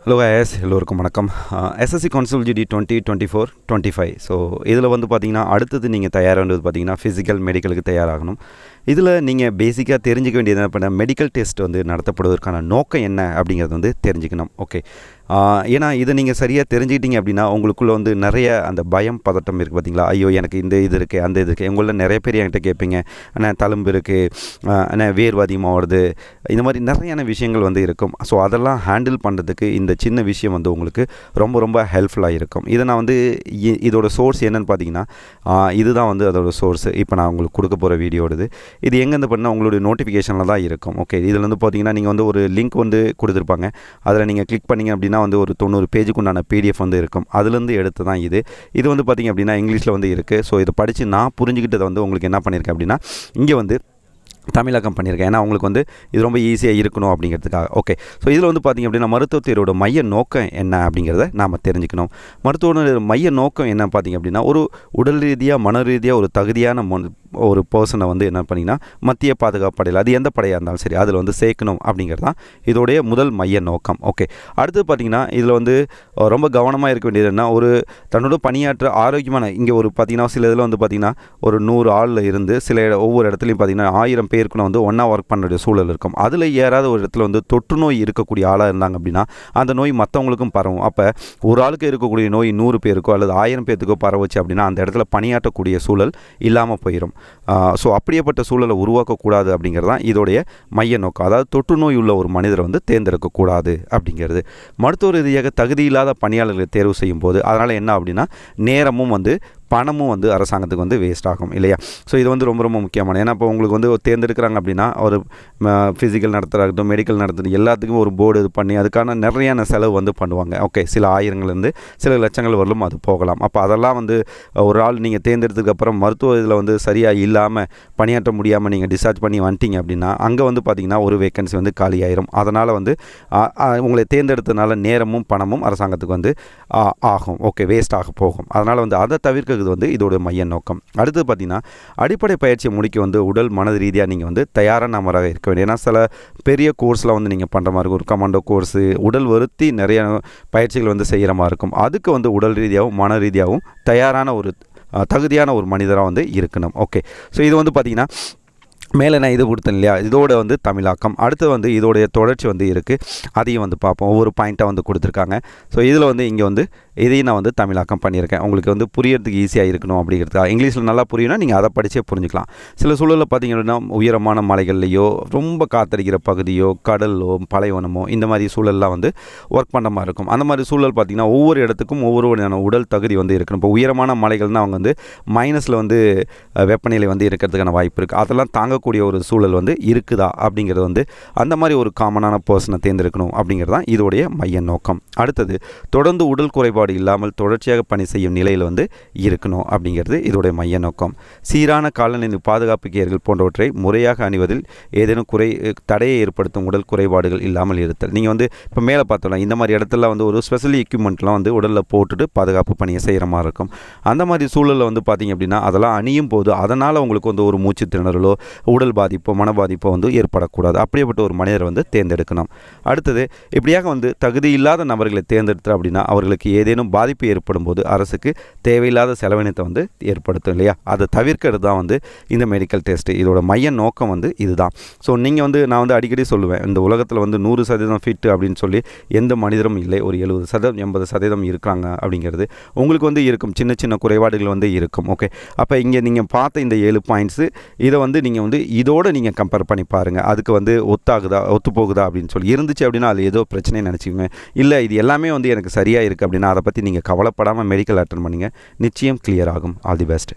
Hello IS எல்லோருக்கும் வணக்கம். SSC council GT 2024-25. So இதில் வந்து பார்த்திங்கன்னா அடுத்தது நீங்கள் தயாரானது பார்த்திங்கன்னா ஃபிசிக்கல் மெடிக்கலுக்கு தயாராகணும். இதில் நீங்கள் பேசிக்காக தெரிஞ்சிக்க வேண்டியது என்ன பண்ண மெடிக்கல் டெஸ்ட் வந்து நடத்தப்படுவதற்கான நோக்கம் என்ன அப்படிங்கிறது வந்து தெரிஞ்சுக்கணும். ஓகே, ஏன்னா இதை நீங்கள் சரியாக தெரிஞ்சுக்கிட்டீங்க அப்படின்னா உங்களுக்குள்ளே வந்து நிறைய அந்த பயம் பதட்டம் இருக்குது பார்த்திங்களா. ஐயோ எனக்கு இந்த இது இருக்குது அந்த இது இருக்குது. உங்களில் நிறைய பேர் என்கிட்ட கேட்பீங்க, அண்ணா தழும்பு இருக்குது, அண்ணா வேர்வு அதிகமாக வருது, இந்த மாதிரி நிறையான விஷயங்கள் வந்து இருக்கும். ஸோ அதெல்லாம் ஹேண்டில் பண்ணுறதுக்கு இந்த சின்ன விஷயம் வந்து உங்களுக்கு ரொம்ப ரொம்ப ஹெல்ப்ஃபுல்லாக இருக்கும். இதை நான் வந்து இதோட சோர்ஸ் என்னென்னு பார்த்தீங்கன்னா இதுதான் வந்து அதோட சோர்ஸ். இப்போ நான் உங்களுக்கு கொடுக்க போகிற வீடியோடுது. இது எங்கேருந்து பண்ணால் உங்களுடைய நோட்டிஃபிகேஷனில் தான் இருக்கும். ஓகே, இதில் வந்து பார்த்தீங்கன்னா நீங்கள் வந்து ஒரு லிங்க் வந்து கொடுத்துருப்பாங்க. அதில் நீங்கள் கிளிக் பண்ணிங்க அப்படின்னா வந்து ஒரு 90 பேஜுக்கு உண்டான பிடிஎஃப் வந்து இருக்கும். அதுலேருந்து எடுத்து தான் இது வந்து பார்த்திங்க அப்படின்னா இங்கிலீஷில் வந்து இருக்குது. ஸோ இதை படித்து நான் புரிஞ்சுக்கிட்டதை வந்து உங்களுக்கு என்ன பண்ணியிருக்கேன் அப்படின்னா இங்கே வந்து தமிழாக்கம் பண்ணியிருக்கேன். ஏன்னா உங்களுக்கு வந்து இது ரொம்ப ஈஸியாக இருக்கணும் அப்படிங்கிறதுக்காக. ஓகே, ஸோ இதில் வந்து பார்த்திங்க அப்படின்னா மருத்துவத்தோட மைய நோக்கம் என்ன அப்படிங்கிறத நாம் தெரிஞ்சுக்கணும். மருத்துவ மைய நோக்கம் என்ன பார்த்திங்க அப்படின்னா ஒரு உடல் ரீதியாக மன ரீதியாக ஒரு தகுதியான ஒரு பர்சனை வந்து என்ன பண்ணிங்கன்னா மத்திய பாதுகாப்பு படையில் அது எந்த படையாக இருந்தாலும் சரி அதில் வந்து சேர்க்கணும் அப்படிங்கிறது தான் இதோடைய முதல் மைய நோக்கம். ஓகே, அடுத்து பார்த்திங்கன்னா இதில் வந்து ரொம்ப கவனமாக இருக்க வேண்டியது என்ன, ஒரு தன்னோட பணியாற்ற ஆரோக்கியமான இங்கே ஒரு பார்த்திங்கன்னா சில இதில் வந்து பார்த்திங்கன்னா ஒரு 100 ஆளில் இருந்து சில ஒவ்வொரு இடத்துலையும் பார்த்திங்கன்னா 1000 பேருக்குன்னு வந்து ஒன்றா ஒர்க் பண்ணுற சூழல் இருக்கும். அதில் யாராவது ஒரு இடத்துல வந்து தொற்று நோய் இருக்கக்கூடிய ஆளாக இருந்தாங்க அப்படின்னா அந்த நோய் மற்றவங்களுக்கும் பரவும். அப்போ ஒரு ஆளுக்கு இருக்கக்கூடிய நோய் 100 பேருக்கோ அல்லது 1000 பேருக்கோ பரவச்சு அப்படின்னா அந்த இடத்துல பணியாற்றக்கூடிய சூழல் இல்லாமல் போயிடும். ஸோ அப்படியேப்பட்ட சூழலை உருவாக்கக்கூடாது அப்படிங்கிறது தான் இதோடைய மைய நோக்கம். அதாவது தொற்று நோய் உள்ள ஒரு மனிதரை வந்து தேர்ந்தெடுக்கக்கூடாது அப்படிங்கிறது. மருத்துவ ரீதியாக தகுதி இல்லாத பணியாளர்களை தேர்வு செய்யும் போது அதனால் என்ன அப்படின்னா நேரமும் வந்து பணமும் வந்து அரசாங்கத்துக்கு வந்து வேஸ்ட் ஆகும் இல்லையா. ஸோ இது வந்து ரொம்ப ரொம்ப முக்கியமான. ஏன்னா இப்போ உங்களுக்கு வந்து தேர்ந்தெடுக்கிறாங்க அப்படின்னா ஒரு ஃபிசிக்கல் நடத்துகிறாகட்டும் மெடிக்கல் நடத்துகிற எல்லாத்துக்கும் ஒரு போர்டு இது பண்ணி அதுக்கான நிறையான செலவு வந்து பண்ணுவாங்க. ஓகே, சில ஆயிரங்கள்லேருந்து சில லட்சங்கள் வரலும் அது போகலாம். அப்போ அதெல்லாம் வந்து ஒரு ஆள் நீங்கள் தேர்ந்தெடுத்ததுக்கப்புறம் மருத்துவ இதில் வந்து சரியாக இல்லாமல் பணியாற்ற முடியாமல் நீங்கள் டிஸ்சார்ஜ் பண்ணி வந்துட்டீங்க அப்படின்னா அங்கே வந்து பார்த்திங்கன்னா ஒரு வேக்கன்சி வந்து காலியாயிரும். அதனால் வந்து உங்களை தேர்ந்தெடுத்ததுனால நேரமும் பணமும் அரசாங்கத்துக்கு வந்து ஆகும். ஓகே, வேஸ்ட் ஆக போகும். அதனால் வந்து அதை தவிர்க்க வந்து இதோட மைய நோக்கம். அடுத்து பார்த்தீங்கன்னா அடிப்படை பயிற்சியை முடிக்க வந்து உடல் மனது ரீதியாக நீங்கள் வந்து தயாரான நபராக இருக்க வேண்டிய. ஏன்னா சில பெரிய கோர்ஸ்லாம் வந்து நீங்கள் பண்ணுற மாதிரி இருக்கும். ஒரு கமாண்டோ கோர்ஸு உடல் வருத்தி நிறைய பயிற்சிகள் வந்து செய்கிற மாதிரி இருக்கும். அதுக்கு வந்து உடல் ரீதியாகவும் மன ரீதியாகவும் தயாரான ஒரு தகுதியான ஒரு மனிதராக வந்து இருக்கணும். ஓகே, ஸோ இது வந்து பார்த்திங்கன்னா மேலே நான் இது கொடுத்தேன் இல்லையா, இதோட வந்து தமிழாக்கம். அடுத்து வந்து இதோடைய தொடர்ச்சி வந்து இருக்குது, அதையும் வந்து பார்ப்போம். ஒவ்வொரு பாயிண்ட்டாக வந்து கொடுத்துருக்காங்க. ஸோ இதில் வந்து இங்கே வந்து இதையும் நான் வந்து தமிழாக்கம் பண்ணியிருக்கேன். உங்களுக்கு வந்து புரியறதுக்கு ஈஸியாக இருக்கணும் அப்படிங்கிறதுக்காக. இங்கிலீஷில் நல்லா புரியும்னா நீங்கள் அதை படித்தே புரிஞ்சுக்கலாம். சில சூழலில் பார்த்திங்க அப்படின்னா உயரமான மலைகள்லையோ ரொம்ப காத்தடிக்கிற பகுதியோ கடலோ பாலைவனமோ இந்த மாதிரி சூழல்லாம் வந்து ஒர்க் பண்ணுற மாதிரி இருக்கும். அந்த மாதிரி சூழல் பார்த்திங்கன்னா ஒவ்வொரு இடத்துக்கும் ஒவ்வொரு உடல் தகுதி வந்து இருக்கணும். இப்போ உயரமான மலைகள்னால் அவங்க வந்து மைனஸில் வந்து வெப்பநிலை வந்து இருக்கிறதுக்கான வாய்ப்பு இருக்குது. அதெல்லாம் தாங்கக்கூடிய ஒரு சூழல் வந்து இருக்குதா அப்படிங்கிறது வந்து அந்த மாதிரி ஒரு காமனான பர்சனை தேர்ந்தெடுக்கணும் அப்படிங்கிறது தான் இதோடைய மைய நோக்கம். அடுத்தது தொடர்ந்து உடல் குறைபாடு இல்லாமல் தொடர்ச்சியாக பணி செய்யும் நிலையில் வந்து இருக்கணும் அப்படிங்கிறது இதோடைய மைய நோக்கம். சீரான காலநிலை பாதுகாப்பு கியர்கள் போன்றவற்றை முறையாக அணிவதில் ஏதேனும் தடையை ஏற்படுத்தும் உடல் குறைபாடுகள் இல்லாமல் இருத்தல். நீங்கள் வந்து இப்போ மேலே பார்த்தோம்னா இந்த மாதிரி இடத்துல வந்து ஒரு ஸ்பெஷல் எக்யூப்மெண்ட்லாம் வந்து உடலில் போட்டுட்டு பாதுகாப்பு பணியை செய்கிற மாதிரி இருக்கும். அந்த மாதிரி சூழலில் வந்து பார்த்திங்க அப்படின்னா அதெல்லாம் அணியும் போது அதனால் உங்களுக்கு வந்து ஒரு மூச்சு திணறலோ உடல் பாதிப்போ மன பாதிப்போ வந்து ஏற்படக்கூடாது. அப்படியேப்பட்ட ஒரு மனிதரை வந்து தேர்ந்தெடுக்கணும். அடுத்தது இப்படியாக வந்து தகுதி இல்லாத நபர்களை தேர்ந்தெடுத்து அப்படின்னா அவர்களுக்கு ஏதேனும் பாதிப்பு ஏற்படும் போது அரசுக்கு தேவையில்லாத செலவினத்தை வந்து ஏற்படுத்தும் இல்லையா. அதை தவிர்க்கிறது தான் வந்து இந்த மெடிக்கல் டெஸ்ட்டு. இதோட மைய நோக்கம் வந்து இதுதான். ஸோ நீங்கள் வந்து நான் வந்து அடிக்கடி சொல்லுவேன், இந்த உலகத்தில் வந்து 100% ஃபிட்டு அப்படின்னு சொல்லி எந்த மனிதரும் இல்லை. ஒரு 70% 80% இருக்கிறாங்க அப்படிங்கிறது உங்களுக்கு வந்து இருக்கும். சின்ன சின்ன குறைபாடுகள் வந்து இருக்கும். ஓகே, அப்போ இங்கே நீங்கள் பார்த்த இந்த 7 பாயிண்ட்ஸு இதை வந்து நீங்கள் வந்து இதோடு நீங்கள் கம்பேர் பண்ணி பாருங்கள். அதுக்கு வந்து ஒத்து போகுதா அப்படின்னு சொல்லி இருந்துச்சு அப்படின்னா அது ஏதோ பிரச்சனை நினச்சிக்கோங்க. இல்லை இது எல்லாமே வந்து எனக்கு சரியாக இருக்குது அப்படின்னா அதை பற்றி நீங்கள் கவலைப்படாமல் மெடிக்கல் அட்டெண்ட் பண்ணுங்கள். நிச்சயம் கிளியர் ஆகும். All the best.